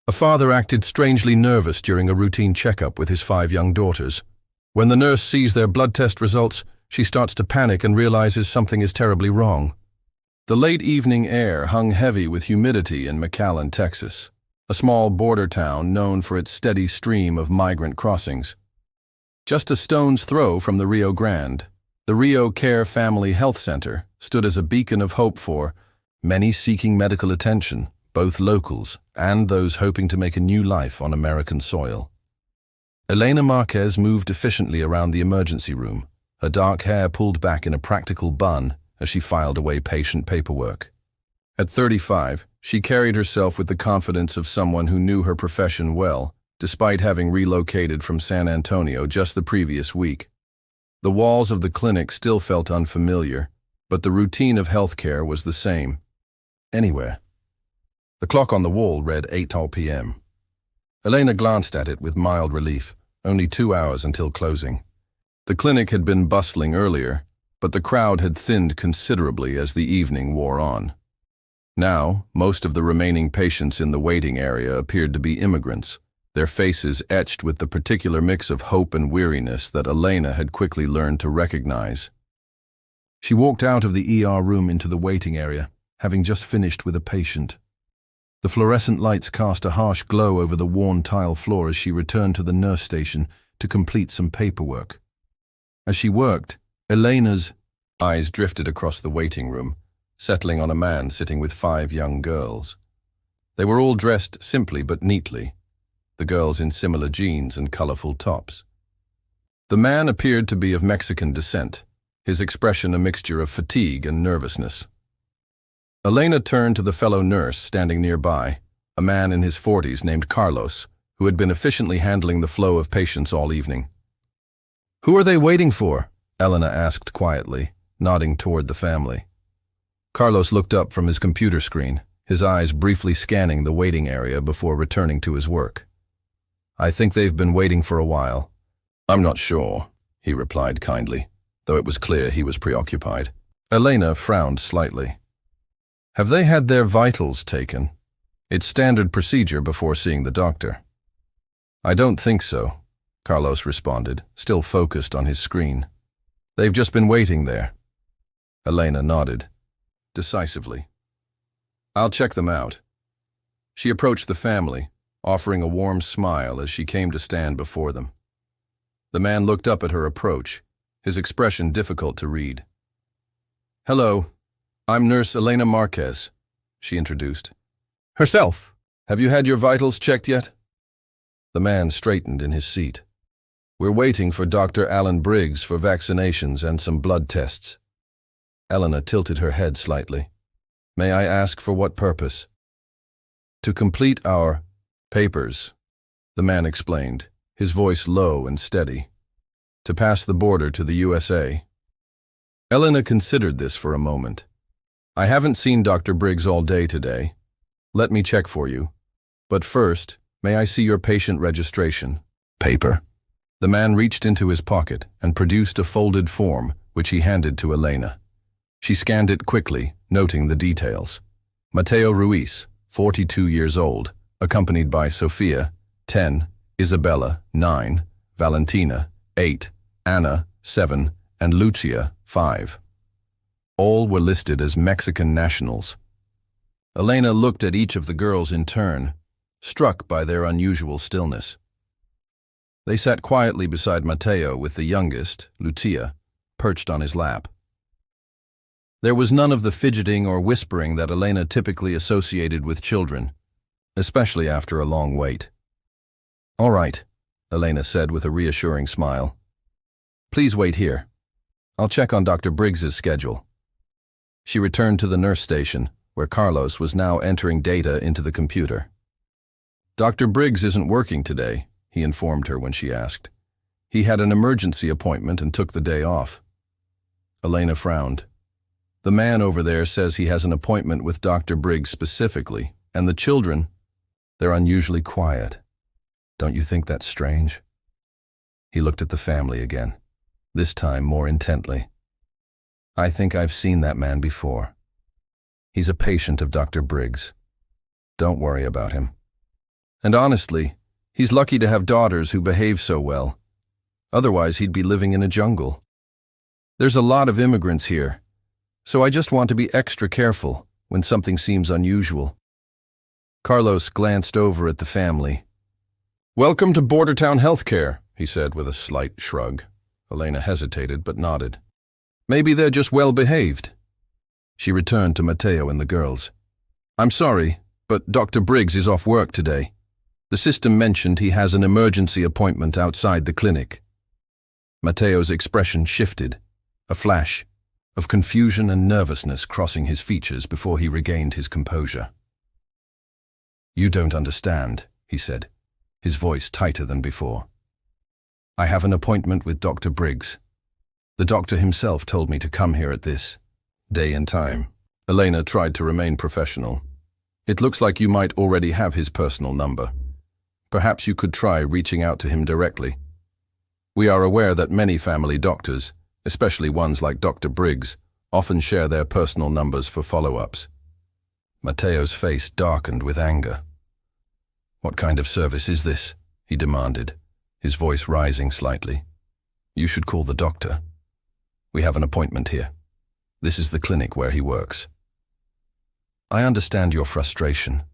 A father acted strangely nervous during a routine checkup with his 5 young daughters. When the nurse sees their blood test results, she starts to panic and realizes something is terribly wrong. The late evening air hung heavy with humidity in McAllen, Texas, a small border town known for its steady stream of migrant crossings. Just a stone's throw from the Rio Grande, the Rio Care Family Health Center stood as a beacon of hope for many seeking medical attention, both locals and those hoping to make a new life on American soil. Elena Marquez moved efficiently around the emergency room, her dark hair pulled back in a practical bun as she filed away patient paperwork. At 35, she carried herself with the confidence of someone who knew her profession well, despite having relocated from San Antonio just the previous week. The walls of the clinic still felt unfamiliar, but the routine of healthcare was the same. Anywhere. The clock on the wall read 8 p.m. Elena glanced at it with mild relief, only 2 hours until closing. The clinic had been bustling earlier, but the crowd had thinned considerably as the evening wore on. Now, most of the remaining patients in the waiting area appeared to be immigrants, their faces etched with the particular mix of hope and weariness that Elena had quickly learned to recognize. She walked out of the ER room into the waiting area, having just finished with a patient. The fluorescent lights cast a harsh glow over the worn tile floor as she returned to the nurse station to complete some paperwork. As she worked, Elena's eyes drifted across the waiting room, settling on a man sitting with 5 young girls. They were all dressed simply but neatly, the girls in similar jeans and colorful tops. The man appeared to be of Mexican descent, his expression a mixture of fatigue and nervousness. Elena turned to the fellow nurse standing nearby, a man in his 40s named Carlos, who had been efficiently handling the flow of patients all evening. "Who are they waiting for?" Elena asked quietly, nodding toward the family. Carlos looked up from his computer screen, his eyes briefly scanning the waiting area before returning to his work. "I think they've been waiting for a while." "I'm not sure," he replied kindly, though it was clear he was preoccupied. Elena frowned slightly. "Have they had their vitals taken? It's standard procedure before seeing the doctor." "I don't think so," Carlos responded, still focused on his screen. "They've just been waiting there." Elena nodded, decisively. "I'll check them out." She approached the family, offering a warm smile as she came to stand before them. The man looked up at her approach, his expression difficult to read. "Hello, I'm Nurse Elena Marquez," she introduced. "Herself. Have you had your vitals checked yet?" The man straightened in his seat. "We're waiting for Dr. Alan Briggs for vaccinations and some blood tests." Elena tilted her head slightly. "May I ask for what purpose?" "To complete our papers," the man explained, his voice low and steady. "To pass the border to the USA." Elena considered this for a moment. "I haven't seen Dr. Briggs all day today. Let me check for you. But first, may I see your patient registration paper?" The man reached into his pocket and produced a folded form, which he handed to Elena. She scanned it quickly, noting the details. Matteo Ruiz, 42 years old, accompanied by Sofia, 10, Isabella, 9, Valentina, 8, Anna, 7, and Lucia, 5. All were listed as Mexican nationals. Elena looked at each of the girls in turn, struck by their unusual stillness. They sat quietly beside Matteo with the youngest, Lucia, perched on his lap. There was none of the fidgeting or whispering that Elena typically associated with children, especially after a long wait. "All right," Elena said with a reassuring smile. "Please wait here. I'll check on Dr. Briggs's schedule." She returned to the nurse station, where Carlos was now entering data into the computer. "Dr. Briggs isn't working today," he informed her when she asked. "He had an emergency appointment and took the day off." Elena frowned. "The man over there says he has an appointment with Dr. Briggs specifically, and the children, they're unusually quiet. Don't you think that's strange?" He looked at the family again, this time more intently. "I think I've seen that man before. He's a patient of Dr. Briggs. Don't worry about him." And honestly, he's lucky to have daughters who behave so well. Otherwise, he'd be living in a jungle. There's a lot of immigrants here, so I just want to be extra careful when something seems unusual. Carlos glanced over at the family. "Welcome to Bordertown Healthcare," he said with a slight shrug. Elena hesitated but nodded. "Maybe they're just well-behaved." She returned to Matteo and the girls. "I'm sorry, but Dr. Briggs is off work today. The system mentioned he has an emergency appointment outside the clinic." Matteo's expression shifted, a flash of confusion and nervousness crossing his features before he regained his composure. "You don't understand," he said, his voice tighter than before. "I have an appointment with Dr. Briggs. The doctor himself told me to come here at this day and time." Elena tried to remain professional. "It looks like you might already have his personal number. Perhaps you could try reaching out to him directly. We are aware that many family doctors, especially ones like Dr. Briggs, often share their personal numbers for follow-ups." Matteo's face darkened with anger. "What kind of service is this?" he demanded, his voice rising slightly. "You should call the doctor. We have an appointment here. This is the clinic where he works." "I understand your frustration,"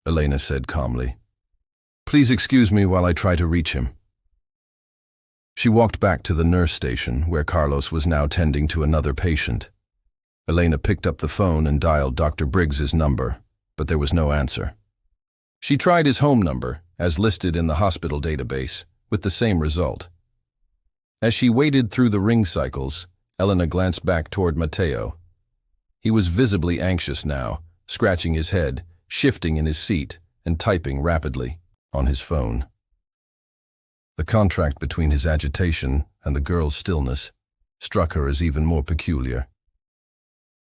Elena said calmly. "Please excuse me while I try to reach him." She walked back to the nurse station, where Carlos was now tending to another patient. Elena picked up the phone and dialed Dr. Briggs's number, but there was no answer. She tried his home number, as listed in the hospital database, with the same result. As she waited through the ring cycles, Elena glanced back toward Matteo. He was visibly anxious now, scratching his head, shifting in his seat, and typing rapidly on his phone. The contrast between his agitation and the girl's stillness struck her as even more peculiar.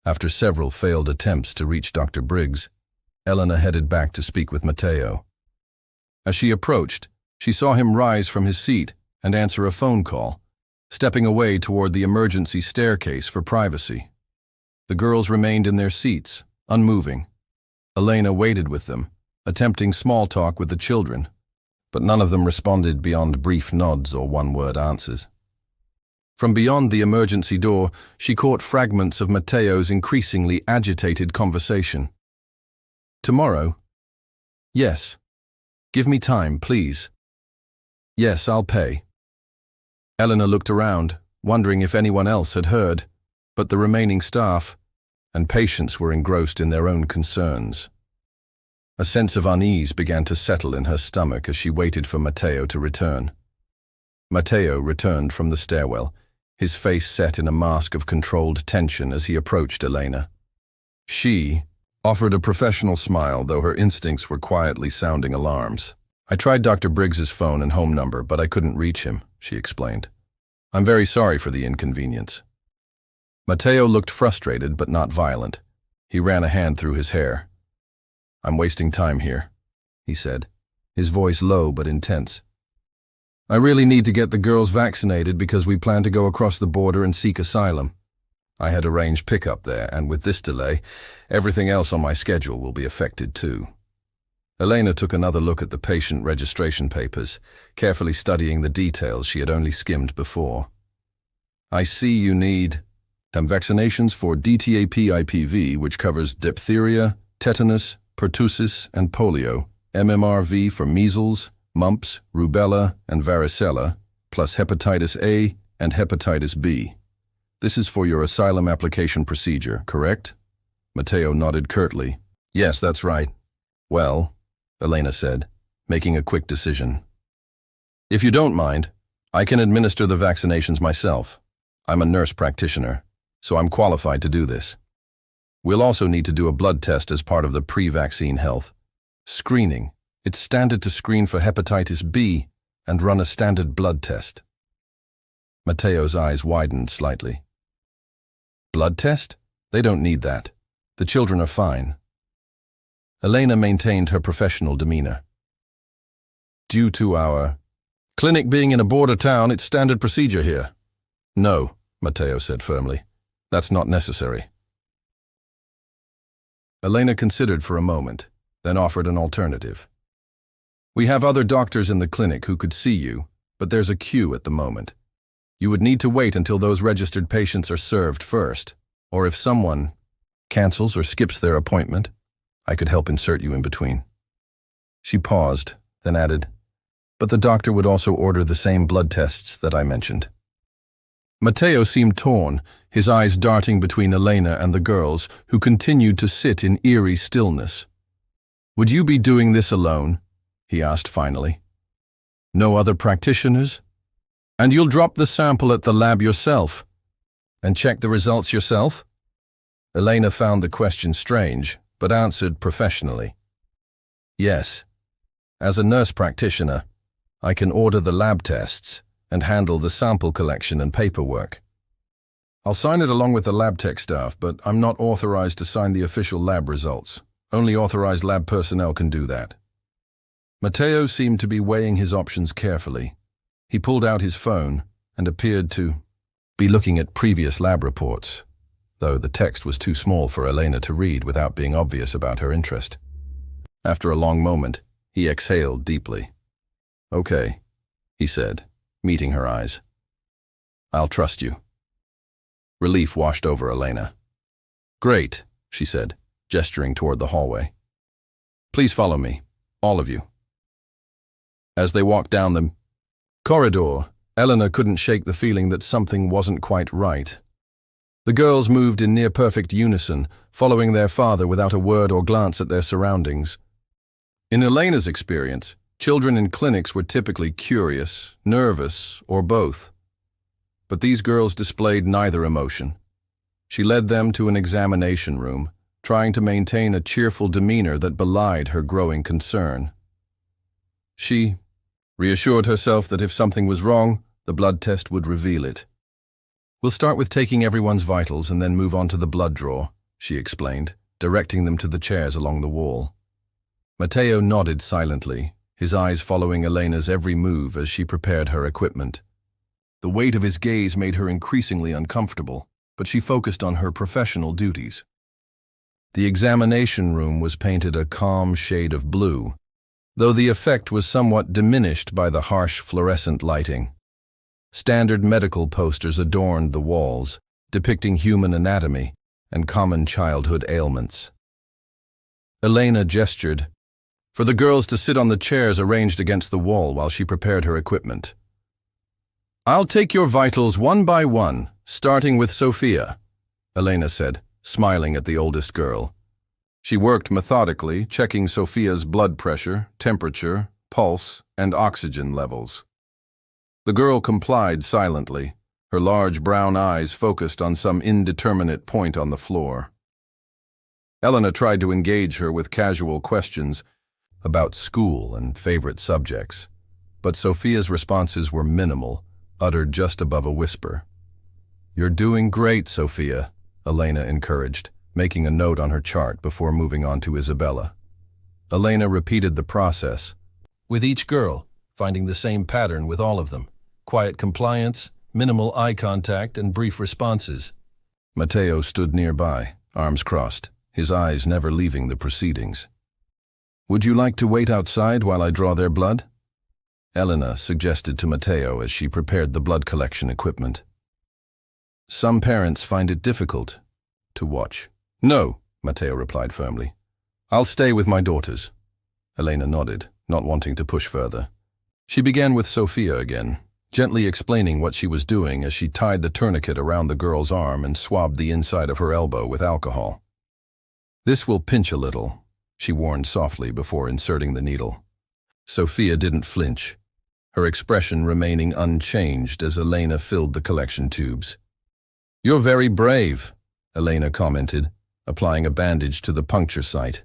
After several failed attempts to reach Dr. Briggs, Elena headed back to speak with Matteo. As she approached, she saw him rise from his seat and answer a phone call, stepping away toward the emergency staircase for privacy. The girls remained in their seats, unmoving. Elena waited with them, attempting small talk with the children, but none of them responded beyond brief nods or one-word answers. From beyond the emergency door, she caught fragments of Matteo's increasingly agitated conversation. "Tomorrow?" "Yes. Give me time, please." "Yes, I'll pay." Elena looked around, wondering if anyone else had heard, but the remaining staff and patients were engrossed in their own concerns. A sense of unease began to settle in her stomach as she waited for Matteo to return. Matteo returned from the stairwell, his face set in a mask of controlled tension as he approached Elena. She offered a professional smile, though her instincts were quietly sounding alarms. "I tried Dr. Briggs's phone and home number, but I couldn't reach him," she explained. "I'm very sorry for the inconvenience." Matteo looked frustrated but not violent. He ran a hand through his hair. "I'm wasting time here," he said, his voice low but intense. "I really need to get the girls vaccinated because we plan to go across the border and seek asylum. I had arranged pickup there, and with this delay, everything else on my schedule will be affected too." Elena took another look at the patient registration papers, carefully studying the details she had only skimmed before. "I see you need some vaccinations for DTaP-IPV, which covers diphtheria, tetanus, pertussis, and polio, MMRV for measles, mumps, rubella, and varicella, plus hepatitis A and hepatitis B. This is for your asylum application procedure, correct?" Matteo nodded curtly. "Yes, that's right." "Well," Elena said, making a quick decision. "If you don't mind, I can administer the vaccinations myself. I'm a nurse practitioner, so I'm qualified to do this. We'll also need to do a blood test as part of the pre-vaccine health screening. It's standard to screen for hepatitis B and run a standard blood test." Matteo's eyes widened slightly. "Blood test? They don't need that. The children are fine." Elena maintained her professional demeanor. "Due to our clinic being in a border town, it's standard procedure here." "No," Matteo said firmly. "That's not necessary." Elena considered for a moment, then offered an alternative. We have other doctors in the clinic who could see you, but there's a queue at the moment. You would need to wait until those registered patients are served first, or if someone cancels or skips their appointment, I could help insert you in between." She paused, then added, "But the doctor would also order the same blood tests that I mentioned." Matteo seemed torn, his eyes darting between Elena and the girls, who continued to sit in eerie stillness. "Would you be doing this alone?" he asked finally. "No other practitioners? And you'll drop the sample at the lab yourself? And check the results yourself?" Elena found the question strange, but answered professionally. "Yes. As a nurse practitioner, I can order the lab tests and handle the sample collection and paperwork. I'll sign it along with the lab tech staff, but I'm not authorized to sign the official lab results. Only authorized lab personnel can do that." Matteo seemed to be weighing his options carefully. He pulled out his phone and appeared to be looking at previous lab reports, though the text was too small for Elena to read without being obvious about her interest. After a long moment, he exhaled deeply. "Okay," he said, meeting her eyes. "I'll trust you." Relief washed over Elena. "Great," she said, gesturing toward the hallway. "Please follow me, all of you." As they walked down the corridor, Elena couldn't shake the feeling that something wasn't quite right. The girls moved in near-perfect unison, following their father without a word or glance at their surroundings. In Elena's experience, children in clinics were typically curious, nervous, or both. But these girls displayed neither emotion. She led them to an examination room, trying to maintain a cheerful demeanor that belied her growing concern. She reassured herself that if something was wrong, the blood test would reveal it. "We'll start with taking everyone's vitals and then move on to the blood draw," she explained, directing them to the chairs along the wall. Matteo nodded silently, his eyes following Elena's every move as she prepared her equipment. The weight of his gaze made her increasingly uncomfortable, but she focused on her professional duties. The examination room was painted a calm shade of blue, though the effect was somewhat diminished by the harsh fluorescent lighting. Standard medical posters adorned the walls, depicting human anatomy and common childhood ailments. Elena gestured for the girls to sit on the chairs arranged against the wall while she prepared her equipment. "I'll take your vitals one by one, starting with Sophia," Elena said, smiling at the oldest girl. She worked methodically, checking Sophia's blood pressure, temperature, pulse, and oxygen levels. The girl complied silently, her large brown eyes focused on some indeterminate point on the floor. Elena tried to engage her with casual questions about school and favorite subjects, but Sophia's responses were minimal, uttered just above a whisper. "You're doing great, Sophia," Elena encouraged, making a note on her chart before moving on to Isabella. Elena repeated the process, with each girl, finding the same pattern with all of them: quiet compliance, minimal eye contact, and brief responses. Matteo stood nearby, arms crossed, his eyes never leaving the proceedings. "Would you like to wait outside while I draw their blood?" Elena suggested to Matteo as she prepared the blood collection equipment. "Some parents find it difficult to watch." "No," Matteo replied firmly. "I'll stay with my daughters." Elena nodded, not wanting to push further. She began with Sophia again, gently explaining what she was doing as she tied the tourniquet around the girl's arm and swabbed the inside of her elbow with alcohol. "This will pinch a little," she warned softly before inserting the needle. Sophia didn't flinch, her expression remaining unchanged as Elena filled the collection tubes. "You're very brave," Elena commented, applying a bandage to the puncture site.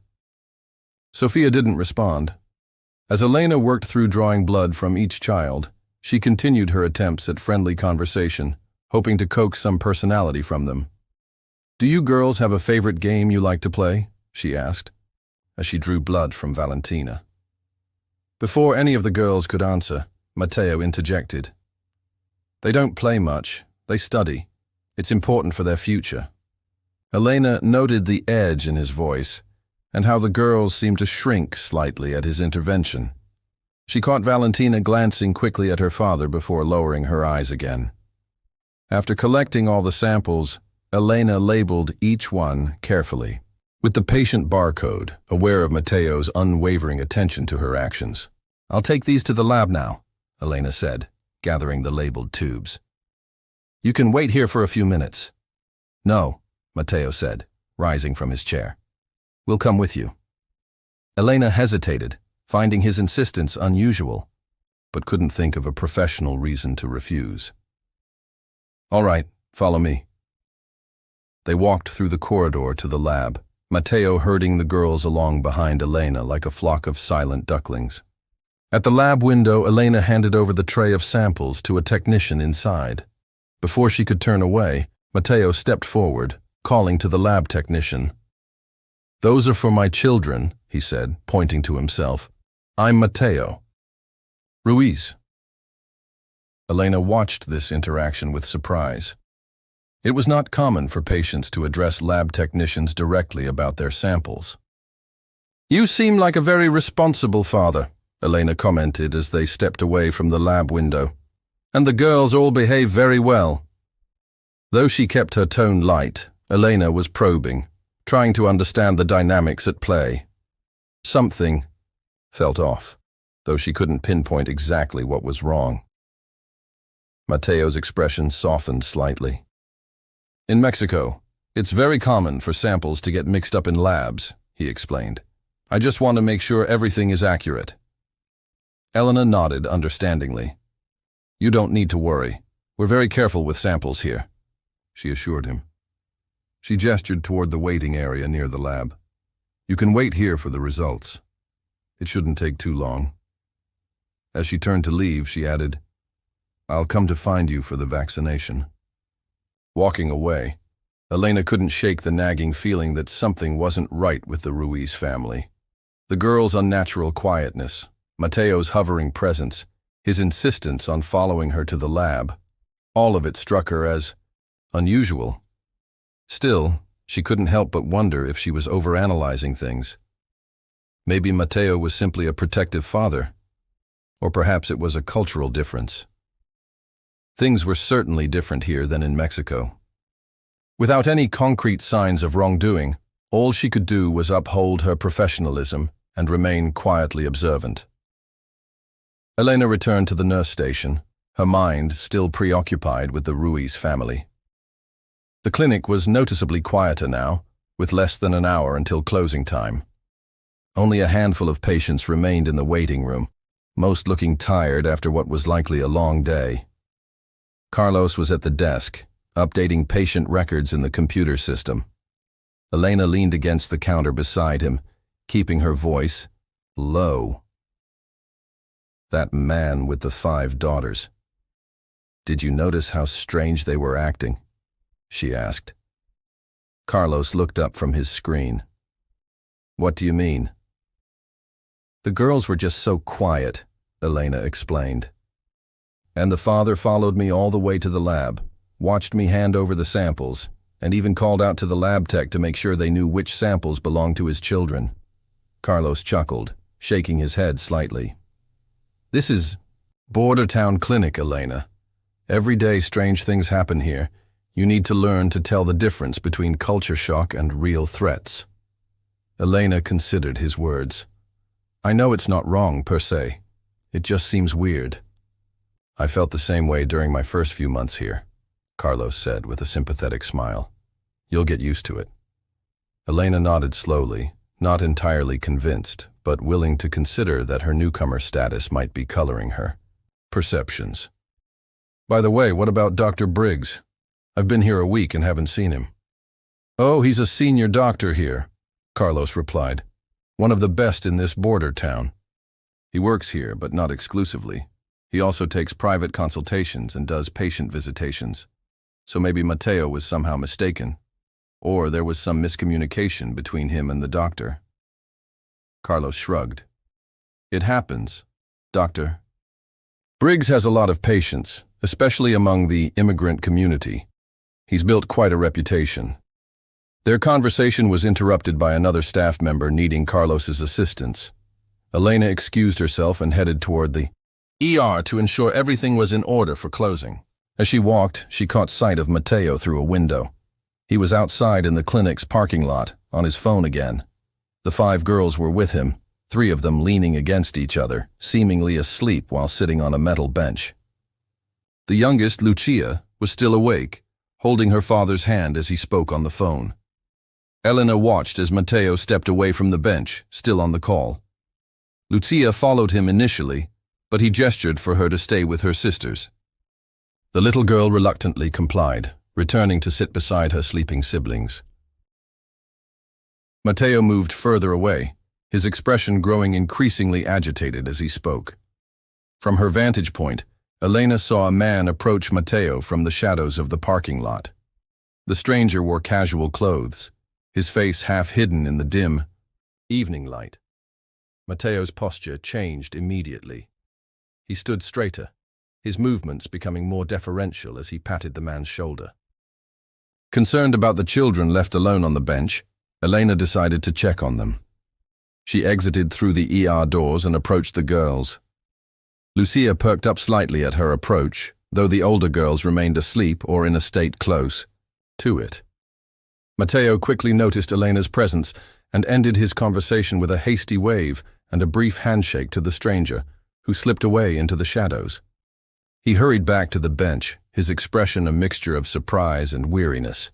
Sophia didn't respond. As Elena worked through drawing blood from each child, she continued her attempts at friendly conversation, hoping to coax some personality from them. "Do you girls have a favorite game you like to play?" she asked, as she drew blood from Valentina. Before any of the girls could answer, Matteo interjected. "They don't play much, they study. It's important for their future." Elena noted the edge in his voice, and how the girls seemed to shrink slightly at his intervention. She caught Valentina glancing quickly at her father before lowering her eyes again. After collecting all the samples, Elena labeled each one carefully, with the patient barcode, aware of Matteo's unwavering attention to her actions. "I'll take these to the lab now," Elena said, gathering the labeled tubes. "You can wait here for a few minutes." "No," Matteo said, rising from his chair. "We'll come with you." Elena hesitated, finding his insistence unusual, but couldn't think of a professional reason to refuse. "All right, follow me." They walked through the corridor to the lab, Matteo herding the girls along behind Elena like a flock of silent ducklings. At the lab window, Elena handed over the tray of samples to a technician inside. Before she could turn away, Matteo stepped forward, calling to the lab technician. "Those are for my children," he said, pointing to himself. "I'm Matteo Ruiz." Elena watched this interaction with surprise. It was not common for patients to address lab technicians directly about their samples. "You seem like a very responsible father," Elena commented as they stepped away from the lab window. "And the girls all behave very well." Though she kept her tone light, Elena was probing, trying to understand the dynamics at play. Something felt off, though she couldn't pinpoint exactly what was wrong. Matteo's expression softened slightly. "In Mexico, it's very common for samples to get mixed up in labs," he explained. "I just want to make sure everything is accurate." Elena nodded understandingly. "You don't need to worry. We're very careful with samples here," she assured him. She gestured toward the waiting area near the lab. "You can wait here for the results. It shouldn't take too long." As she turned to leave, she added, "I'll come to find you for the vaccination." Walking away, Elena couldn't shake the nagging feeling that something wasn't right with the Ruiz family. The girl's unnatural quietness, Matteo's hovering presence, his insistence on following her to the lab, all of it struck her as unusual. Still, she couldn't help but wonder if she was overanalyzing things. Maybe Matteo was simply a protective father, or perhaps it was a cultural difference. Things were certainly different here than in Mexico. Without any concrete signs of wrongdoing, all she could do was uphold her professionalism and remain quietly observant. Elena returned to the nurse station, her mind still preoccupied with the Ruiz family. The clinic was noticeably quieter now, with less than an hour until closing time. Only a handful of patients remained in the waiting room, most looking tired after what was likely a long day. Carlos was at the desk, updating patient records in the computer system. Elena leaned against the counter beside him, keeping her voice low. "That man with the 5 daughters. Did you notice how strange they were acting?" she asked. Carlos looked up from his screen. "What do you mean?" "The girls were just so quiet," Elena explained. "And the father followed me all the way to the lab, watched me hand over the samples, and even called out to the lab tech to make sure they knew which samples belonged to his children." Carlos chuckled, shaking his head slightly. "This is border town clinic, Elena. Every day strange things happen here. You need to learn to tell the difference between culture shock and real threats." Elena considered his words. "I know it's not wrong, per se. It just seems weird." "I felt the same way during my first few months here," Carlos said with a sympathetic smile. "You'll get used to it." Elena nodded slowly, not entirely convinced, but willing to consider that her newcomer status might be coloring her perceptions. "By the way, what about Dr. Briggs? I've been here a week and haven't seen him." "Oh, he's a senior doctor here," Carlos replied. "One of the best in this border town. He works here, but not exclusively. He also takes private consultations and does patient visitations. So maybe Matteo was somehow mistaken, or there was some miscommunication between him and the doctor." Carlos shrugged. "It happens, Doctor. Briggs has a lot of patients, especially among the immigrant community. He's built quite a reputation." Their conversation was interrupted by another staff member needing Carlos's assistance. Elena excused herself and headed toward the ER to ensure everything was in order for closing. As she walked, she caught sight of Matteo through a window. He was outside in the clinic's parking lot, on his phone again. The 5 girls were with him, 3 of them leaning against each other, seemingly asleep while sitting on a metal bench. The youngest, Lucia, was still awake, holding her father's hand as he spoke on the phone. Elena watched as Matteo stepped away from the bench, still on the call. Lucia followed him initially, but he gestured for her to stay with her sisters. The little girl reluctantly complied, returning to sit beside her sleeping siblings. Matteo moved further away, his expression growing increasingly agitated as he spoke. From her vantage point, Elena saw a man approach Matteo from the shadows of the parking lot. The stranger wore casual clothes, his face half hidden in the dim evening light. Matteo's posture changed immediately. He stood straighter, his movements becoming more deferential as he patted the man's shoulder. Concerned about the children left alone on the bench, Elena decided to check on them. She exited through the ER doors and approached the girls. Lucia perked up slightly at her approach, though the older girls remained asleep or in a state close to it. Matteo quickly noticed Elena's presence and ended his conversation with a hasty wave and a brief handshake to the stranger, who slipped away into the shadows. He hurried back to the bench, his expression a mixture of surprise and weariness.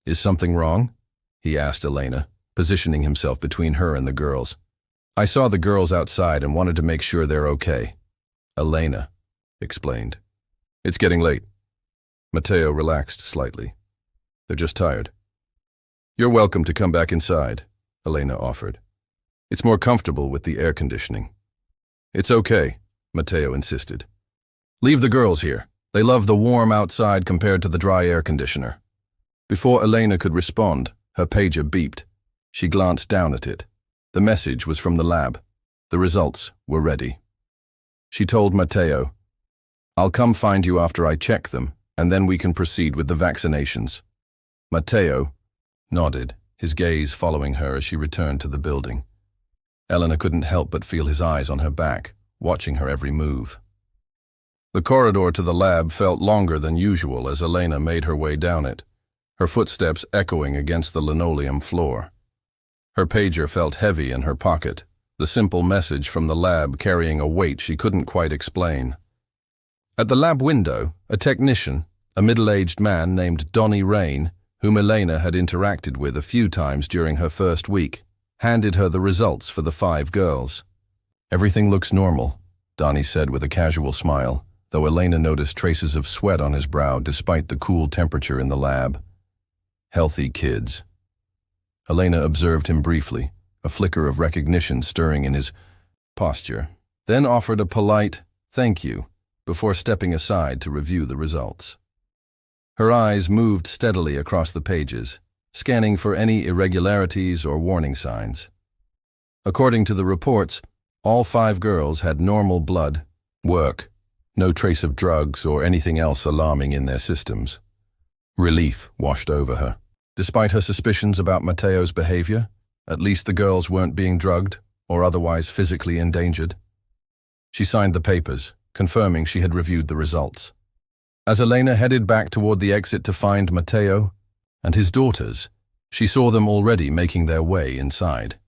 "Is something wrong?" he asked Elena, positioning himself between her and the girls. "I saw the girls outside and wanted to make sure they're okay," Elena explained. "It's getting late." Matteo relaxed slightly. "They're just tired." "You're welcome to come back inside," Elena offered. "It's more comfortable with the air conditioning." "It's okay," Matteo insisted. "Leave the girls here. They love the warm outside compared to the dry air conditioner." Before Elena could respond, her pager beeped. She glanced down at it. The message was from the lab. The results were ready. She told Matteo, "I'll come find you after I check them, and then we can proceed with the vaccinations." Matteo nodded, his gaze following her as she returned to the building. Elena couldn't help but feel his eyes on her back, watching her every move. The corridor to the lab felt longer than usual as Elena made her way down it, her footsteps echoing against the linoleum floor. Her pager felt heavy in her pocket, the simple message from the lab carrying a weight she couldn't quite explain. At the lab window, a technician, a middle-aged man named Donnie Rain, whom Elena had interacted with a few times during her first week, handed her the results for the 5 girls. "Everything looks normal," Donnie said with a casual smile, though Elena noticed traces of sweat on his brow despite the cool temperature in the lab. "Healthy kids." Elena observed him briefly, a flicker of recognition stirring in his posture, then offered a polite "thank you" before stepping aside to review the results. Her eyes moved steadily across the pages, scanning for any irregularities or warning signs. According to the reports, all 5 girls had normal blood work, no trace of drugs or anything else alarming in their systems. Relief washed over her. Despite her suspicions about Matteo's behavior, at least the girls weren't being drugged or otherwise physically endangered. She signed the papers, confirming she had reviewed the results. As Elena headed back toward the exit to find Matteo and his daughters, she saw them already making their way inside.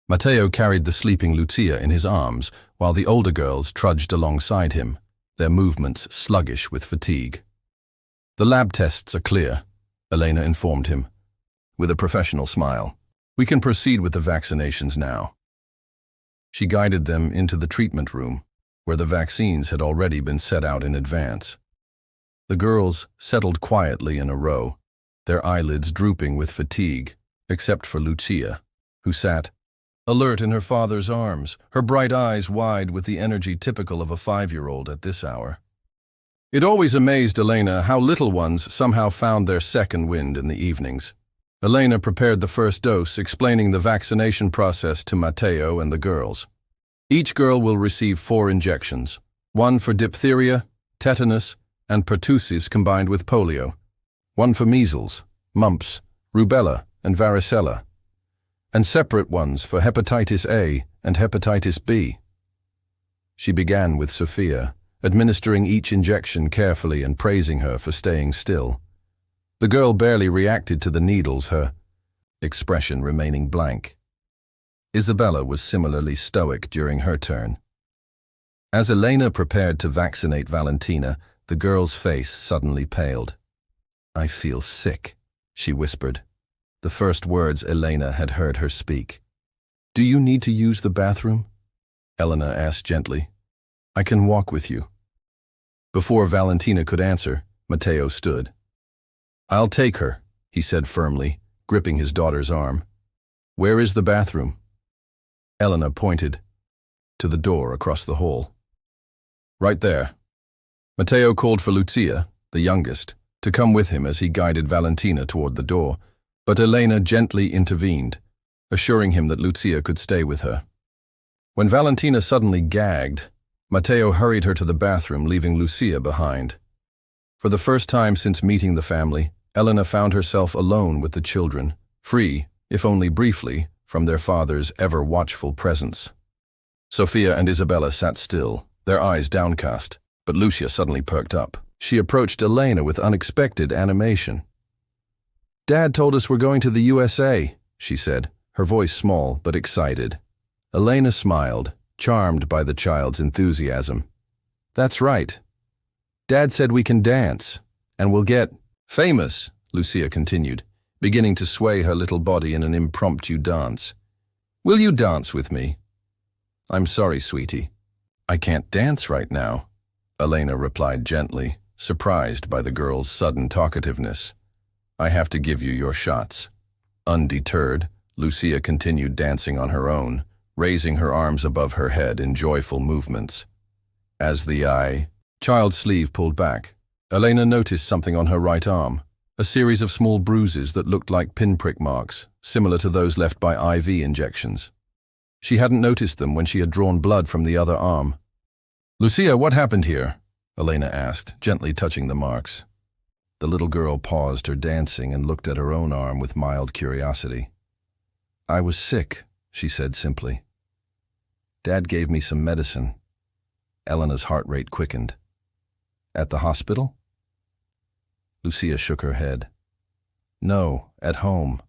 Matteo carried the sleeping Lucia in his arms, while the older girls trudged alongside him, their movements sluggish with fatigue. "The lab tests are clear," Elena informed him, with a professional smile. "We can proceed with the vaccinations now." She guided them into the treatment room, where the vaccines had already been set out in advance. The girls settled quietly in a row, their eyelids drooping with fatigue, except for Lucia, who sat alert in her father's arms, her bright eyes wide with the energy typical of a 5-year-old at this hour. It always amazed Elena how little ones somehow found their second wind in the evenings. Elena prepared the first dose, explaining the vaccination process to Matteo and the girls. Each girl will receive 4 injections, 1 for diphtheria, tetanus, and pertussis combined with polio, 1 for measles, mumps, rubella, and varicella. and separate ones for hepatitis A and hepatitis B. She began with Sophia, administering each injection carefully and praising her for staying still. The girl barely reacted to the needles, her expression remaining blank. Isabella was similarly stoic during her turn. As Elena prepared to vaccinate Valentina, the girl's face suddenly paled. "I feel sick," she whispered, the first words Elena had heard her speak. "Do you need to use the bathroom?" Elena asked gently. "I can walk with you." Before Valentina could answer, Matteo stood. "I'll take her," he said firmly, gripping his daughter's arm. "Where is the bathroom?" Elena pointed to the door across the hall. "Right there." Matteo called for Lucia, the youngest, to come with him as he guided Valentina toward the door, but Elena gently intervened, assuring him that Lucia could stay with her. When Valentina suddenly gagged, Matteo hurried her to the bathroom, leaving Lucia behind. For the first time since meeting the family, Elena found herself alone with the children, free, if only briefly, from their father's ever-watchful presence. Sophia and Isabella sat still, their eyes downcast, but Lucia suddenly perked up. She approached Elena with unexpected animation. "Dad told us we're going to the USA," she said, her voice small but excited. Elena smiled, charmed by the child's enthusiasm. "That's right. Dad said we can dance, and we'll get famous," Lucia continued, beginning to sway her little body in an impromptu dance. "Will you dance with me?" "I'm sorry, sweetie. I can't dance right now," Elena replied gently, surprised by the girl's sudden talkativeness. "I have to give you your shots." Undeterred, Lucia continued dancing on her own, raising her arms above her head in joyful movements. As the child's sleeve pulled back, Elena noticed something on her right arm, a series of small bruises that looked like pinprick marks, similar to those left by IV injections. She hadn't noticed them when she had drawn blood from the other arm. "Lucia, what happened here?" Elena asked, gently touching the marks. The little girl paused her dancing and looked at her own arm with mild curiosity. "I was sick," she said simply. "Dad gave me some medicine." Elena's heart rate quickened. "At the hospital?" Lucia shook her head. "No, at home.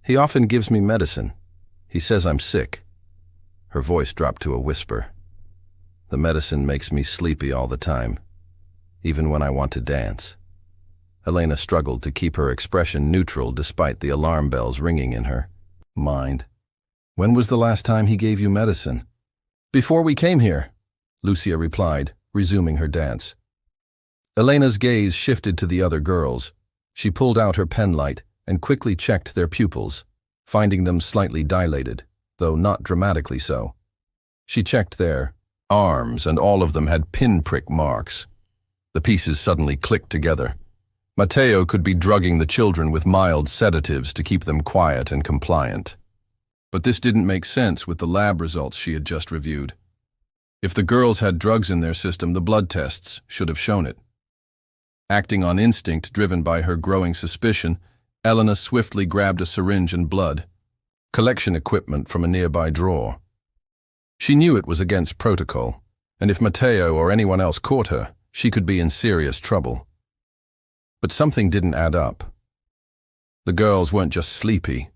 He often gives me medicine. He says I'm sick." Her voice dropped to a whisper. "The medicine makes me sleepy all the time, even when I want to dance." Elena struggled to keep her expression neutral despite the alarm bells ringing in her mind. "When was the last time he gave you medicine?" "Before we came here," Lucia replied, resuming her dance. Elena's gaze shifted to the other girls. She pulled out her penlight and quickly checked their pupils, finding them slightly dilated, though not dramatically so. She checked their arms, and all of them had pinprick marks. The pieces suddenly clicked together. Matteo could be drugging the children with mild sedatives to keep them quiet and compliant. But this didn't make sense with the lab results she had just reviewed. If the girls had drugs in their system, the blood tests should have shown it. Acting on instinct driven by her growing suspicion, Elena swiftly grabbed a syringe and blood collection equipment from a nearby drawer. She knew it was against protocol, and if Matteo or anyone else caught her, she could be in serious trouble. But something didn't add up. The girls weren't just sleepy.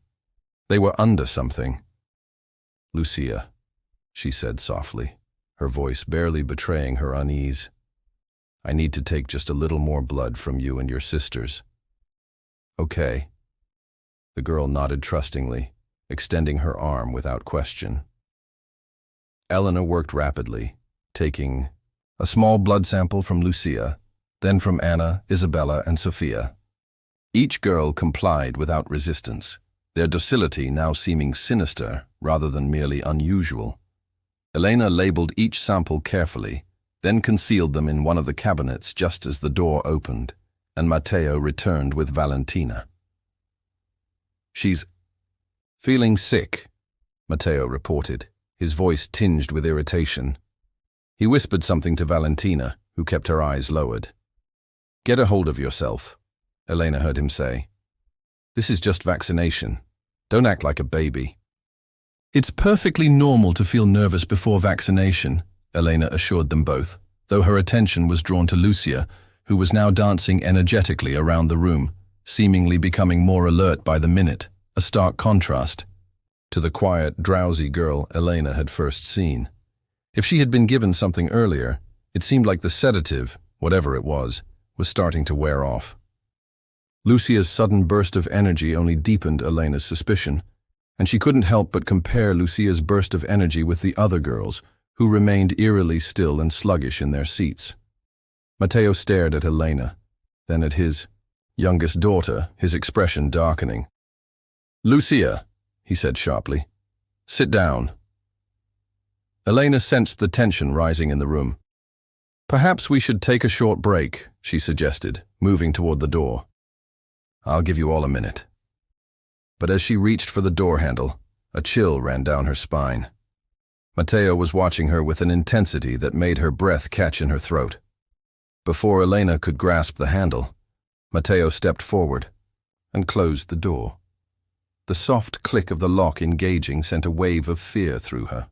They were under something. "Lucia," she said softly, her voice barely betraying her unease. "I need to take just a little more blood from you and your sisters." "Okay." The girl nodded trustingly, extending her arm without question. Elena worked rapidly, taking a small blood sample from Lucia, then from Anna, Isabella, and Sophia. Each girl complied without resistance, their docility now seeming sinister rather than merely unusual. Elena labeled each sample carefully, then concealed them in one of the cabinets just as the door opened, and Matteo returned with Valentina. "She's feeling sick," Matteo reported, his voice tinged with irritation. He whispered something to Valentina, who kept her eyes lowered. "Get a hold of yourself," Elena heard him say. "This is just vaccination. Don't act like a baby. It's perfectly normal to feel nervous before vaccination, Elena assured them both, though her attention was drawn to Lucia, who was now dancing energetically around the room, seemingly becoming more alert by the minute, a stark contrast to the quiet, drowsy girl Elena had first seen. If she had been given something earlier, it seemed like the sedative, whatever it was starting to wear off. Lucia's sudden burst of energy only deepened Elena's suspicion, and she couldn't help but compare Lucia's burst of energy with the other girls, who remained eerily still and sluggish in their seats. Matteo stared at Elena, then at his youngest daughter, his expression darkening. "Lucia," he said sharply, "sit down." Elena sensed the tension rising in the room. "Perhaps we should take a short break," she suggested, moving toward the door. "I'll give you all a minute." But as she reached for the door handle, a chill ran down her spine. Matteo was watching her with an intensity that made her breath catch in her throat. Before Elena could grasp the handle, Matteo stepped forward and closed the door. The soft click of the lock engaging sent a wave of fear through her.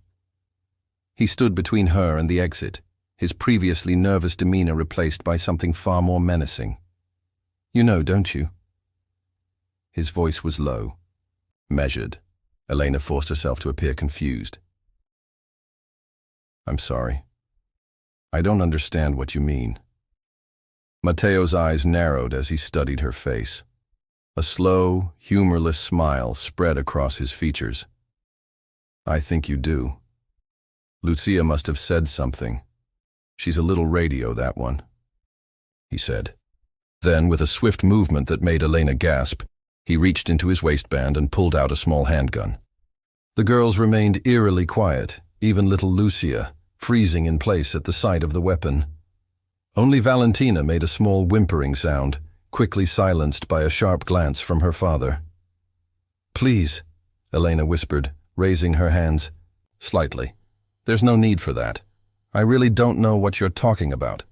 He stood between her and the exit, his previously nervous demeanor replaced by something far more menacing. "You know, don't you?" His voice was low, measured. Elena forced herself to appear confused. "I'm sorry. I don't understand what you mean." Matteo's eyes narrowed as he studied her face. A slow, humorless smile spread across his features. "I think you do. Lucia must have said something. She's a little radio, that one," he said. Then, with a swift movement that made Elena gasp, he reached into his waistband and pulled out a small handgun. The girls remained eerily quiet, even little Lucia, freezing in place at the sight of the weapon. Only Valentina made a small whimpering sound, quickly silenced by a sharp glance from her father. "Please," Elena whispered, raising her hands. "Slightly. There's no need for that. I really don't know what you're talking about."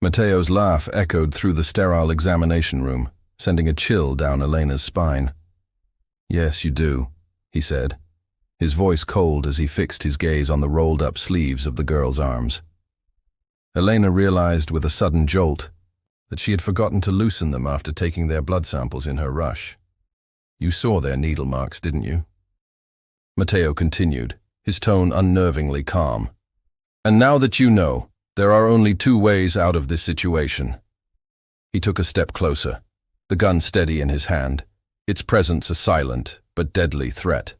Matteo's laugh echoed through the sterile examination room, sending a chill down Elena's spine. "Yes, you do," he said, his voice cold as he fixed his gaze on the rolled-up sleeves of the girl's arms. Elena realized with a sudden jolt that she had forgotten to loosen them after taking their blood samples in her rush. "You saw their needle marks, didn't you?" Matteo continued, his tone unnervingly calm. "And now that you know, there are only two ways out of this situation." He took a step closer, the gun steady in his hand, its presence a silent but deadly threat.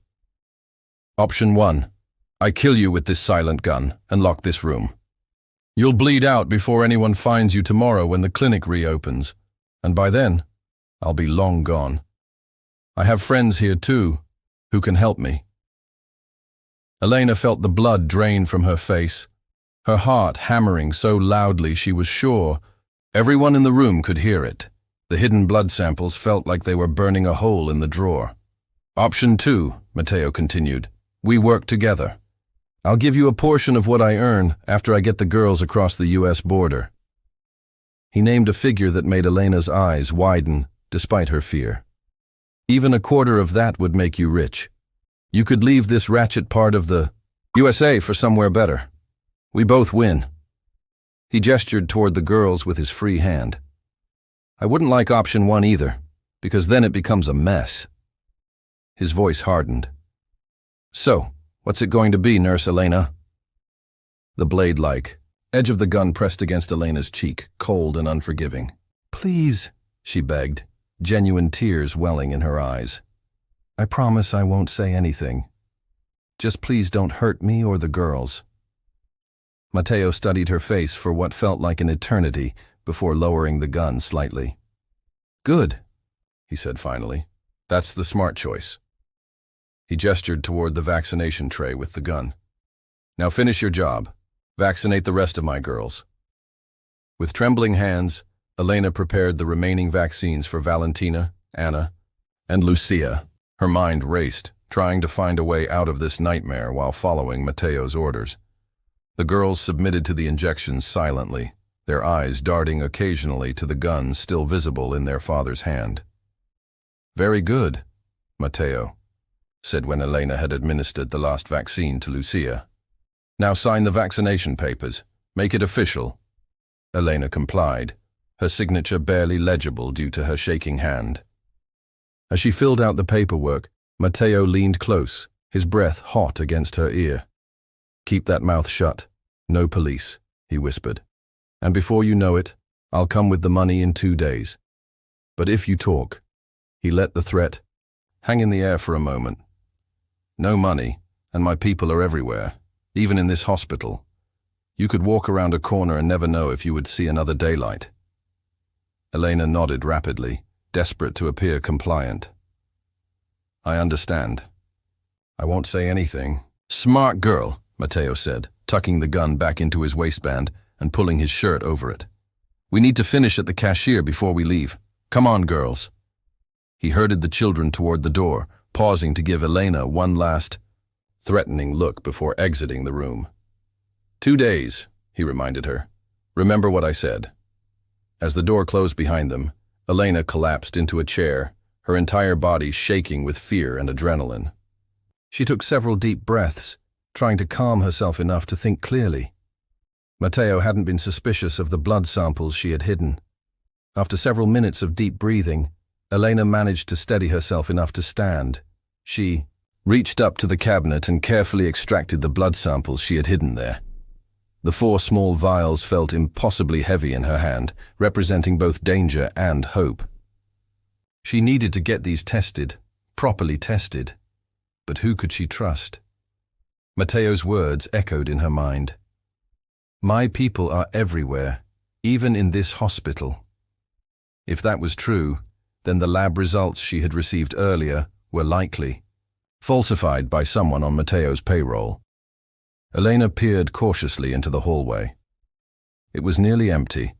"Option 1. I kill you with this silent gun and lock this room. You'll bleed out before anyone finds you tomorrow when the clinic reopens, and by then, I'll be long gone. I have friends here too, who can help me." Elena felt the blood drain from her face, her heart hammering so loudly she was sure everyone in the room could hear it. The hidden blood samples felt like they were burning a hole in the drawer. "Option 2, Matteo continued. "We work together. I'll give you a portion of what I earn after I get the girls across the U.S. border." He named a figure that made Elena's eyes widen despite her fear. "Even a quarter of that would make you rich. You could leave this ratchet part of the USA for somewhere better. We both win." He gestured toward the girls with his free hand. "I wouldn't like option 1 either, because then it becomes a mess." His voice hardened. "So, what's it going to be, Nurse Elena?" The blade-like edge of the gun pressed against Elena's cheek, cold and unforgiving. "Please," she begged, genuine tears welling in her eyes. "I promise I won't say anything. Just please don't hurt me or the girls." Matteo studied her face for what felt like an eternity before lowering the gun slightly. "Good," he said finally. "That's the smart choice." He gestured toward the vaccination tray with the gun. "Now finish your job. Vaccinate the rest of my girls." With trembling hands, Elena prepared the remaining vaccines for Valentina, Anna, and Lucia. Her mind raced, trying to find a way out of this nightmare while following Matteo's orders. The girls submitted to the injections silently, their eyes darting occasionally to the gun still visible in their father's hand. "Very good, Matteo," said when Elena had administered the last vaccine to Lucia. "Now sign the vaccination papers. Make it official." Elena complied, her signature barely legible due to her shaking hand. As she filled out the paperwork, Matteo leaned close, his breath hot against her ear. "Keep that mouth shut. No police," he whispered. "And before you know it, I'll come with the money in 2 days. But if you talk," he let the threat hang in the air for a moment. "No money, and my people are everywhere, even in this hospital. You could walk around a corner and never know if you would see another daylight." Elena nodded rapidly, desperate to appear compliant. "I understand. I won't say anything." "Smart girl," Matteo said, tucking the gun back into his waistband and pulling his shirt over it. "We need to finish at the cashier before we leave. Come on, girls." He herded the children toward the door, pausing to give Elena one last, threatening look before exiting the room. 2 days, he reminded her. "Remember what I said." As the door closed behind them, Elena collapsed into a chair, her entire body shaking with fear and adrenaline. She took several deep breaths, trying to calm herself enough to think clearly. Matteo hadn't been suspicious of the blood samples she had hidden. After several minutes of deep breathing, Elena managed to steady herself enough to stand. She reached up to the cabinet and carefully extracted the blood samples she had hidden there. The 4 small vials felt impossibly heavy in her hand, representing both danger and hope. She needed to get these tested, properly tested. But who could she trust? Matteo's words echoed in her mind. "My people are everywhere, even in this hospital." If that was true, then the lab results she had received earlier were likely falsified by someone on Matteo's payroll. Elena peered cautiously into the hallway. It was nearly empty,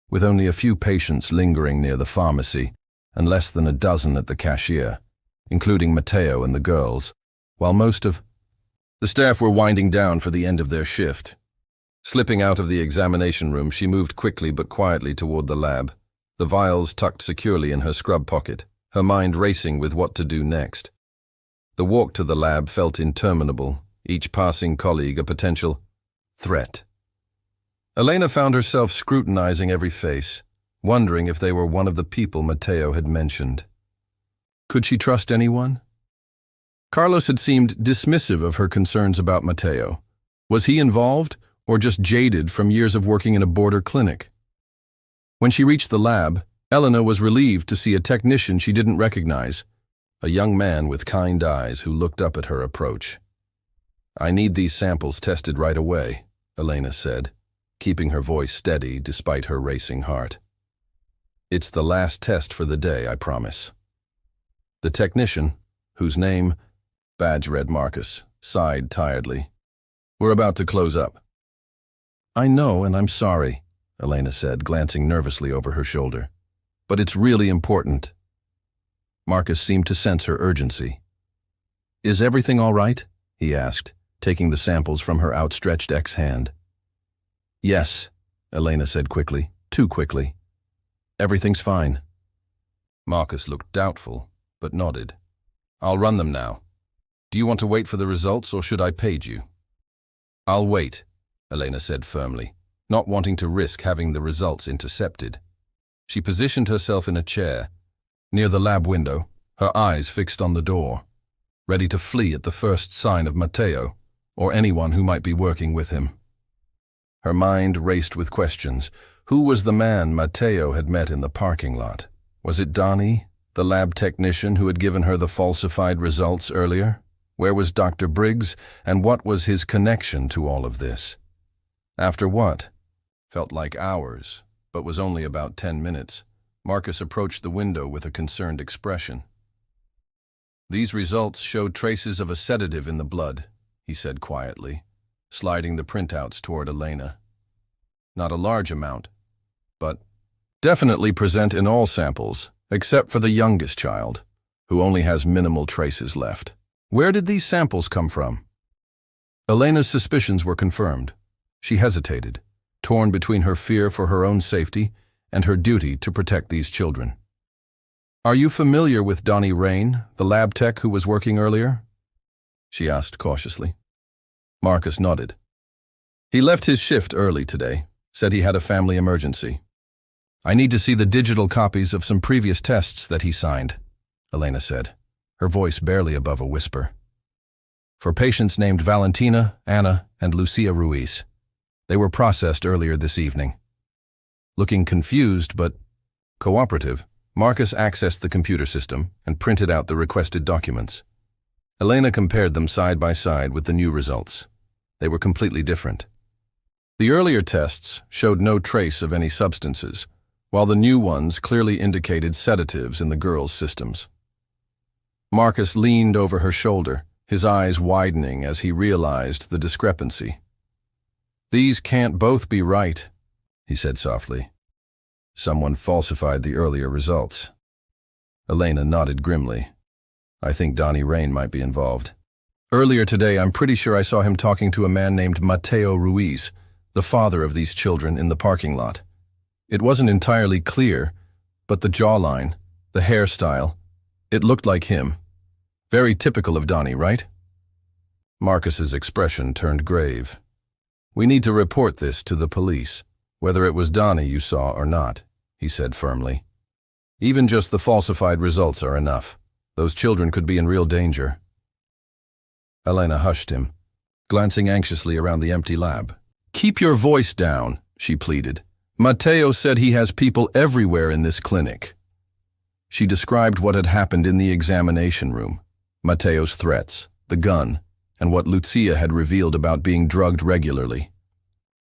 with only a few patients lingering near the pharmacy and less than a dozen at the cashier, including Matteo and the girls, while most of the staff were winding down for the end of their shift. Slipping out of the examination room, she moved quickly but quietly toward the lab, the vials tucked securely in her scrub pocket, her mind racing with what to do next. The walk to the lab felt interminable, each passing colleague a potential threat. Elena found herself scrutinizing every face, wondering if they were one of the people Matteo had mentioned. Could she trust anyone? Carlos had seemed dismissive of her concerns about Matteo. Was he involved, or just jaded from years of working in a border clinic? When she reached the lab, Elena was relieved to see a technician she didn't recognize, a young man with kind eyes who looked up at her approach. "I need these samples tested right away," Elena said, keeping her voice steady despite her racing heart. "It's the last test for the day, I promise." The technician, whose name, badge read Marcus, sighed tiredly. "We're about to close up." "I know, and I'm sorry," Elena said, glancing nervously over her shoulder. "But it's really important." Marcus seemed to sense her urgency. "Is everything all right?" he asked, taking the samples from her outstretched ex-hand. "Yes," Elena said quickly, too quickly. "Everything's fine." Marcus looked doubtful, but nodded. "I'll run them now. Do you want to wait for the results, or should I page you?" "I'll wait," Elena said firmly, not wanting to risk having the results intercepted. She positioned herself in a chair, near the lab window, her eyes fixed on the door, ready to flee at the first sign of Matteo, or anyone who might be working with him. Her mind raced with questions. Who was the man Matteo had met in the parking lot? Was it Donnie, the lab technician who had given her the falsified results earlier? Where was Dr. Briggs, and what was his connection to all of this? After what felt like hours, but was only about 10 minutes, Marcus approached the window with a concerned expression. "These results showed traces of a sedative in the blood," he said quietly, sliding the printouts toward Elena. "Not a large amount, but definitely present in all samples, except for the youngest child, who only has minimal traces left." "Where did these samples come from?" Elena's suspicions were confirmed. She hesitated, torn between her fear for her own safety and her duty to protect these children. "Are you familiar with Donnie Rain, the lab tech who was working earlier?" she asked cautiously. Marcus nodded. He left his shift early today, said he had a family emergency. I need to see the digital copies of some previous tests that he signed, Elena said, her voice barely above a whisper. For patients named Valentina, Anna, and Lucia Ruiz. They were processed earlier this evening. Looking confused but cooperative, Marcus accessed the computer system and printed out the requested documents. Elena compared them side by side with the new results. They were completely different. The earlier tests showed no trace of any substances, while the new ones clearly indicated sedatives in the girls' systems. Marcus leaned over her shoulder, his eyes widening as he realized the discrepancy. These can't both be right, he said softly. Someone falsified the earlier results. Elena nodded grimly. I think Donnie Rain might be involved. Earlier today, I'm pretty sure I saw him talking to a man named Matteo Ruiz, the father of these children, in the parking lot. It wasn't entirely clear, but the jawline, the hairstyle, it looked like him. Very typical of Donnie, right? Marcus's expression turned grave. We need to report this to the police, whether it was Donnie you saw or not, he said firmly. Even just the falsified results are enough. Those children could be in real danger. Elena hushed him, glancing anxiously around the empty lab. Keep your voice down, she pleaded. Matteo said he has people everywhere in this clinic. She described what had happened in the examination room, Matteo's threats, the gun, and what Lucia had revealed about being drugged regularly.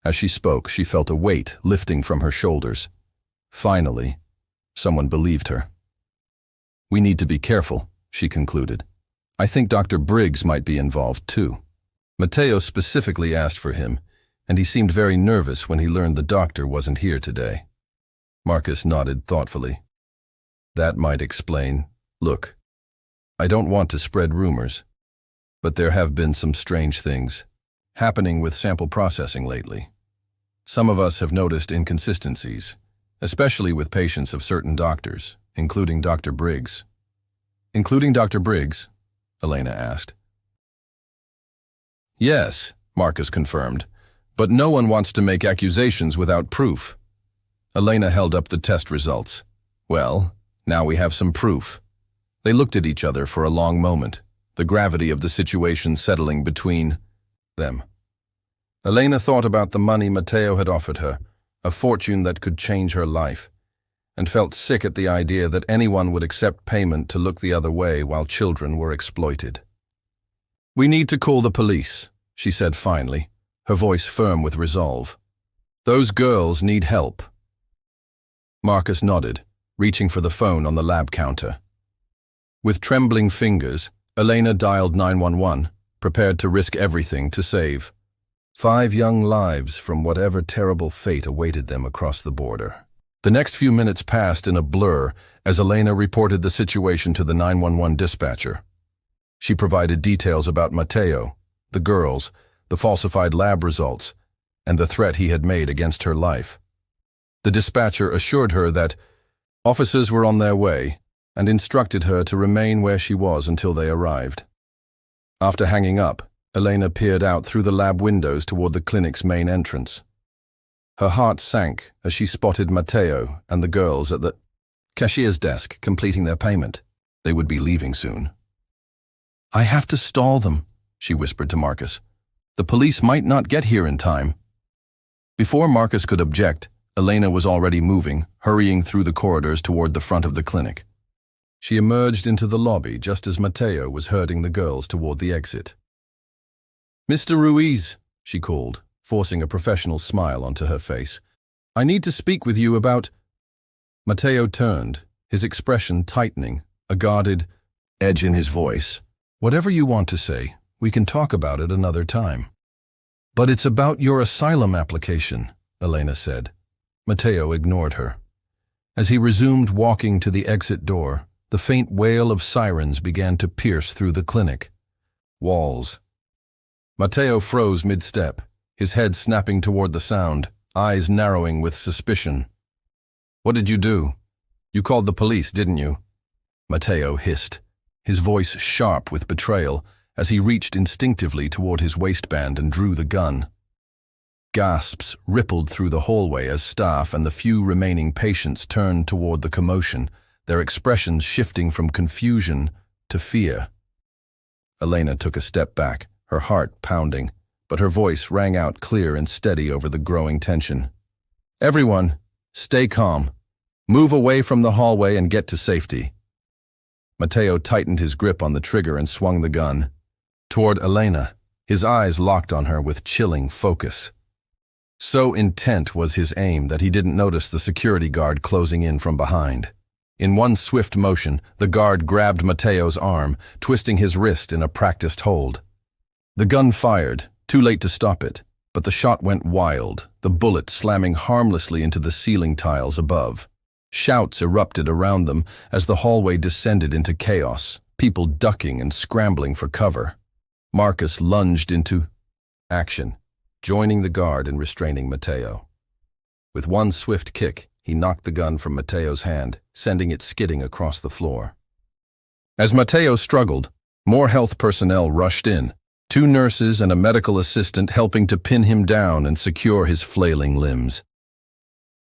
As she spoke, she felt a weight lifting from her shoulders. Finally, someone believed her. We need to be careful, she concluded. I think Dr. Briggs might be involved too. Matteo specifically asked for him, and he seemed very nervous when he learned the doctor wasn't here today. Marcus nodded thoughtfully. That might explain. Look, I don't want to spread rumors, but there have been some strange things happening with sample processing lately. Some of us have noticed inconsistencies, especially with patients of certain doctors, including Dr. Briggs. Including Dr. Briggs? Elena asked. Yes, Marcus confirmed, but no one wants to make accusations without proof. Elena held up the test results. Well, now we have some proof. They looked at each other for a long moment, the gravity of the situation settling between them. Elena thought about the money Matteo had offered her, a fortune that could change her life, and felt sick at the idea that anyone would accept payment to look the other way while children were exploited. We need to call the police, she said finally, her voice firm with resolve. Those girls need help. Marcus nodded, reaching for the phone on the lab counter. With trembling fingers, Elena dialed 911, prepared to risk everything to save 5 young lives from whatever terrible fate awaited them across the border. The next few minutes passed in a blur as Elena reported the situation to the 911 dispatcher. She provided details about Matteo, the girls, the falsified lab results, and the threat he had made against her life. The dispatcher assured her that officers were on their way and instructed her to remain where she was until they arrived. After hanging up, Elena peered out through the lab windows toward the clinic's main entrance. Her heart sank as she spotted Matteo and the girls at the cashier's desk completing their payment. They would be leaving soon. I have to stall them, she whispered to Marcus. The police might not get here in time. Before Marcus could object, Elena was already moving, hurrying through the corridors toward the front of the clinic. She emerged into the lobby just as Matteo was herding the girls toward the exit. Mr. Ruiz, she called, forcing a professional smile onto her face. I need to speak with you about... Matteo turned, his expression tightening, a guarded edge in his voice. Whatever you want to say, we can talk about it another time. But it's about your asylum application, Elena said. Matteo ignored her. As he resumed walking to the exit door, the faint wail of sirens began to pierce through the clinic. Walls. Matteo froze mid-step, his head snapping toward the sound, eyes narrowing with suspicion. What did you do? You called the police, didn't you? Matteo hissed, his voice sharp with betrayal, as he reached instinctively toward his waistband and drew the gun. Gasps rippled through the hallway as staff and the few remaining patients turned toward the commotion, their expressions shifting from confusion to fear. Elena took a step back, her heart pounding, but her voice rang out clear and steady over the growing tension. "Everyone, stay calm. Move away from the hallway and get to safety." Matteo tightened his grip on the trigger and swung the gun toward Elena, his eyes locked on her with chilling focus. So intent was his aim that he didn't notice the security guard closing in from behind. In one swift motion, the guard grabbed Matteo's arm, twisting his wrist in a practiced hold. The gun fired, too late to stop it, but the shot went wild, the bullet slamming harmlessly into the ceiling tiles above. Shouts erupted around them as the hallway descended into chaos, people ducking and scrambling for cover. Marcus lunged into action, joining the guard in restraining Matteo. With one swift kick, he knocked the gun from Matteo's hand, sending it skidding across the floor. As Matteo struggled, more health personnel rushed in, 2 nurses and a medical assistant helping to pin him down and secure his flailing limbs.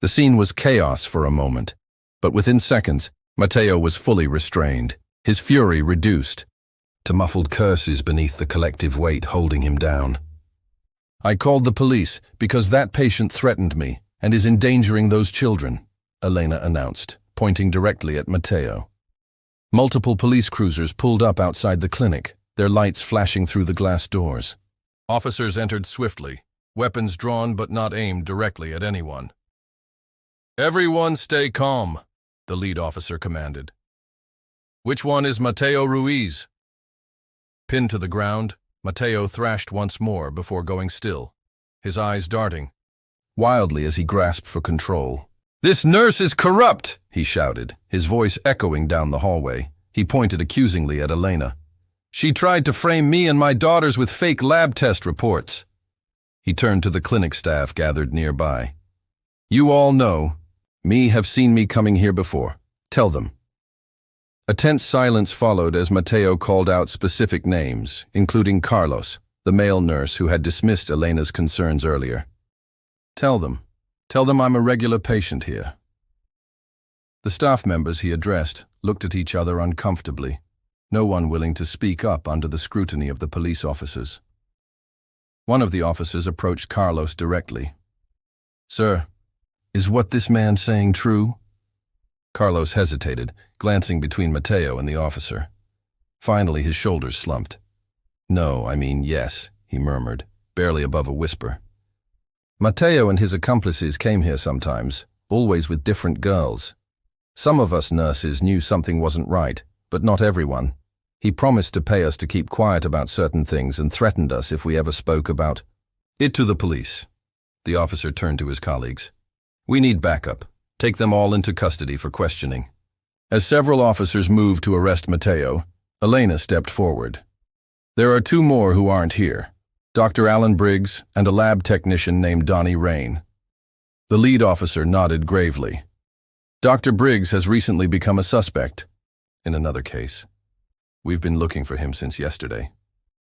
The scene was chaos for a moment, but within seconds, Matteo was fully restrained, his fury reduced to muffled curses beneath the collective weight holding him down. "I called the police because that patient threatened me and is endangering those children," Elena announced, pointing directly at Matteo. Multiple police cruisers pulled up outside the clinic, their lights flashing through the glass doors. Officers entered swiftly, weapons drawn but not aimed directly at anyone. "Everyone stay calm," the lead officer commanded. "Which one is Matteo Ruiz?" Pinned to the ground, Matteo thrashed once more before going still, his eyes darting wildly as he grasped for control. "This nurse is corrupt!" he shouted, his voice echoing down the hallway. He pointed accusingly at Elena. "She tried to frame me and my daughters with fake lab test reports." He turned to the clinic staff gathered nearby. "You all know, have seen me coming here before. Tell them." A tense silence followed as Matteo called out specific names, including Carlos, the male nurse who had dismissed Elena's concerns earlier. Tell them I'm a regular patient here." The staff members he addressed looked at each other uncomfortably, no one willing to speak up under the scrutiny of the police officers. One of the officers approached Carlos directly. "Sir, is what this man saying true?" Carlos hesitated, glancing between Matteo and the officer. Finally, his shoulders slumped. "No, yes," he murmured, barely above a whisper. "Matteo and his accomplices came here sometimes, always with different girls. Some of us nurses knew something wasn't right, but not everyone. He promised to pay us to keep quiet about certain things and threatened us if we ever spoke about it to the police." The officer turned to his colleagues. "We need backup. Take them all into custody for questioning." As several officers moved to arrest Matteo, Elena stepped forward. "There are 2 more who aren't here, Dr. Alan Briggs and a lab technician named Donnie Rain." The lead officer nodded gravely. "Dr. Briggs has recently become a suspect in another case. We've been looking for him since yesterday."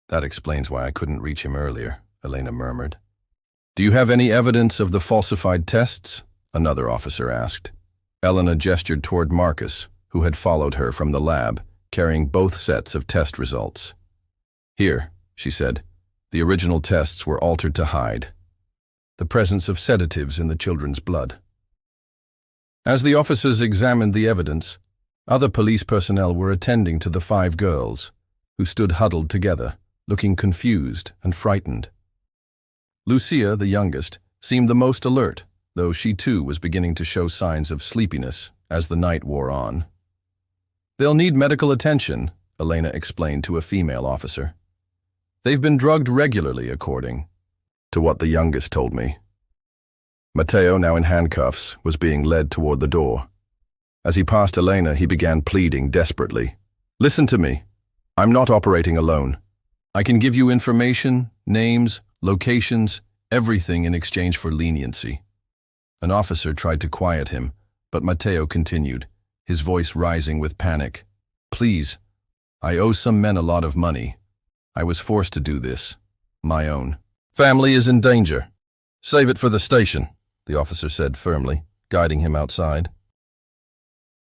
"That explains why I couldn't reach him earlier," Elena murmured. "Do you have any evidence of the falsified tests?" another officer asked. Elena gestured toward Marcus, who had followed her from the lab, carrying both sets of test results. "Here," she said. "The original tests were altered to hide the presence of sedatives in the children's blood." As the officers examined the evidence, other police personnel were attending to the 5 girls, who stood huddled together, looking confused and frightened. Lucia, the youngest, seemed the most alert, though she too was beginning to show signs of sleepiness as the night wore on. "They'll need medical attention," Elena explained to a female officer. "They've been drugged regularly, according to what the youngest told me." Matteo, now in handcuffs, was being led toward the door. As he passed Elena, he began pleading desperately. "Listen to me. I'm not operating alone. I can give you information, names, locations, everything in exchange for leniency." An officer tried to quiet him, but Matteo continued, his voice rising with panic. "Please, I owe some men a lot of money. I was forced to do this. My own. Family is in danger. Save it for the station, the officer said firmly, guiding him outside.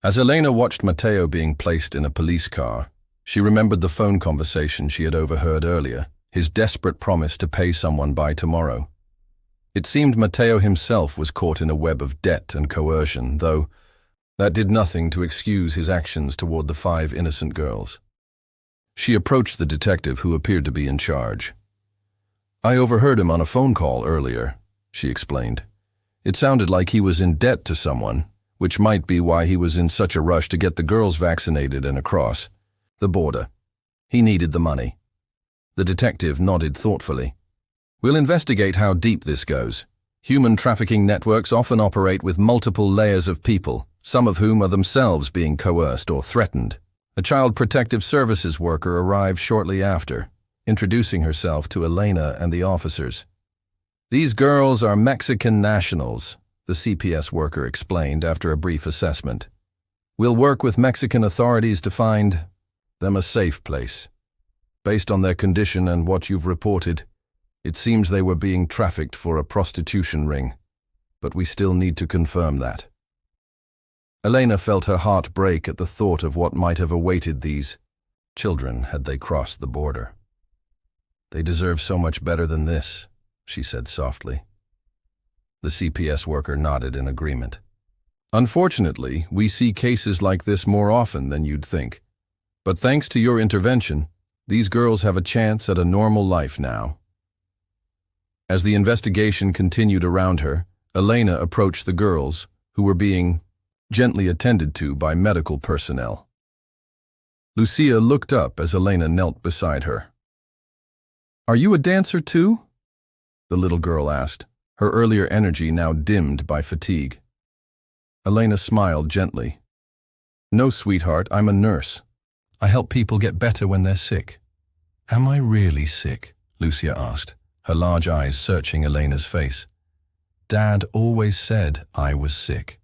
As Elena watched Matteo being placed in a police car, she remembered the phone conversation she had overheard earlier, his desperate promise to pay someone by tomorrow. It seemed Matteo himself was caught in a web of debt and coercion, though that did nothing to excuse his actions toward the 5 innocent girls. She approached the detective who appeared to be in charge. I overheard him on a phone call earlier, she explained. It sounded like he was in debt to someone, which might be why he was in such a rush to get the girls vaccinated and across the border. He needed the money. The detective nodded thoughtfully. We'll investigate how deep this goes. Human trafficking networks often operate with multiple layers of people, some of whom are themselves being coerced or threatened. A child protective services worker arrived shortly after, introducing herself to Elena and the officers. These girls are Mexican nationals, the CPS worker explained after a brief assessment. We'll work with Mexican authorities to find them a safe place. Based on their condition and what you've reported, it seems they were being trafficked for a prostitution ring, but we still need to confirm that. Elena felt her heart break at the thought of what might have awaited these children had they crossed the border. They deserve so much better than this, she said softly. The CPS worker nodded in agreement. Unfortunately, we see cases like this more often than you'd think. But thanks to your intervention, these girls have a chance at a normal life now. As the investigation continued around her, Elena approached the girls, who were being gently attended to by medical personnel. Lucia looked up as Elena knelt beside her. Are you a dancer too? The little girl asked, her earlier energy now dimmed by fatigue. Elena smiled gently. No, sweetheart, I'm a nurse. I help people get better when they're sick. Am I really sick? Lucia asked, her large eyes searching Elena's face. Dad always said I was sick.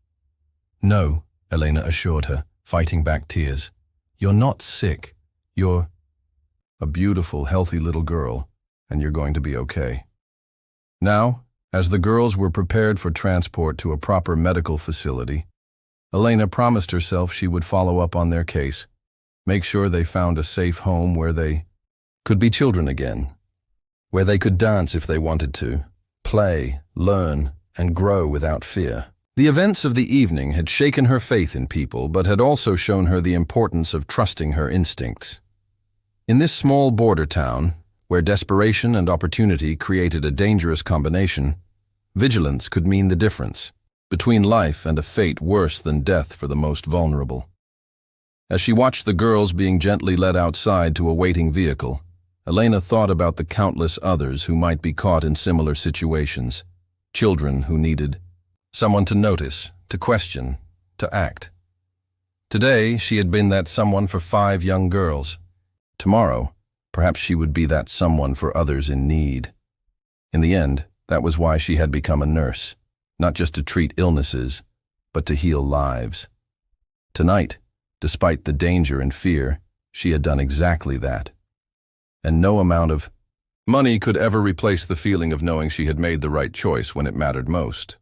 No, Elena assured her, fighting back tears. You're not sick. You're a beautiful, healthy little girl, and you're going to be okay. Now, as the girls were prepared for transport to a proper medical facility, Elena promised herself she would follow up on their case, make sure they found a safe home where they could be children again, where they could dance if they wanted to, play, learn, and grow without fear. The events of the evening had shaken her faith in people, but had also shown her the importance of trusting her instincts. In this small border town, where desperation and opportunity created a dangerous combination, vigilance could mean the difference between life and a fate worse than death for the most vulnerable. As she watched the girls being gently led outside to a waiting vehicle, Elena thought about the countless others who might be caught in similar situations, children who needed someone to notice, to question, to act. Today, she had been that someone for 5 young girls. Tomorrow, perhaps she would be that someone for others in need. In the end, that was why she had become a nurse, not just to treat illnesses, but to heal lives. Tonight, despite the danger and fear, she had done exactly that. And no amount of money could ever replace the feeling of knowing she had made the right choice when it mattered most.